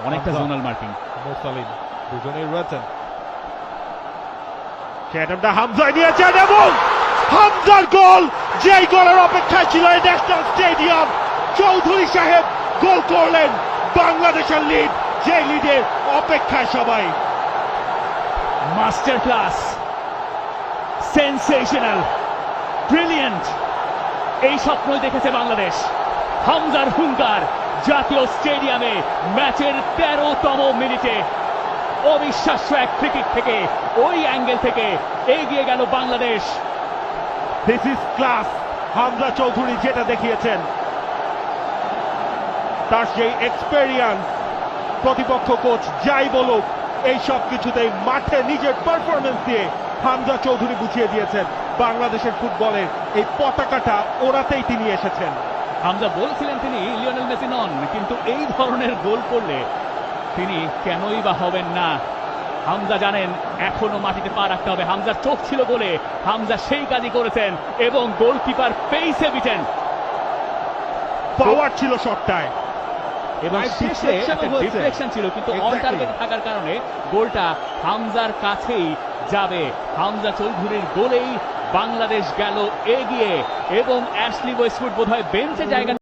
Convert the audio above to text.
অনেকটা zonal marking. Musalim দুজনেই রয়েছেন। সেটা হামজা নিয়েছেন এবং হামজার গোল, যেই গোলের অপেক্ষায় ছিল ন্যাশনাল স্টেডিয়াম। চৌধুরী সাহেব গোল করলেন, বাংলাদেশের লিড, যে লিডের অপেক্ষায় সবাই। মাস্টার ক্লাস, সেনসেশনাল, ব্রিলিয়েন্ট, এই স্বপ্নই দেখেছে বাংলাদেশ। হামজার হুঙ্কার জাতীয় স্টেডিয়ামে ম্যাচের 13তম মিনিটে অবিশ্বাস্য এক ফ্রিকিক থেকে ওই অ্যাঙ্গেল থেকে এগিয়ে গেল Bangladesh. This is class. Hamza Chowdhury যেটা দেখিয়েছেন, তার সেই এক্সপেরিয়েন্স, প্রতিপক্ষ কোচ যাই বলুক, এই সব কিছুতেই মাঠে নিজের পারফরমেন্স দিয়ে হামজা চৌধুরী বুঝিয়ে দিয়েছেন বাংলাদেশের ফুটবলের এই পতাকাটা ওড়াতেই তিনি এসেছেন। হামজা বলছিলেন তিনি লিওনেল মেসি নন, কিন্তু এই ধরনের গোল করলে তিনি কেনই বা হবেন না। হামজা জানেন এখনো মাটিতে পা রাখতে হবে। হামজার চোখ ছিল গোলে, হামজা সেই কাজই করেছেন এবং গোলকিপার পেইসে বিটেন। পাওয়ার ছিল শটটায় এবং শেষে ডিফ্লেকশন ছিল, কিন্তু অন টার্গেট থাকার কারণে গোলটা হামজার কাছেই যাবে। হামজা চৌধুরীর গোলেই বাংলাদেশ গেল এগিয়ে এবং অ্যাশলি ওয়েস্টউড বোধহয় বেঞ্চে জায়গা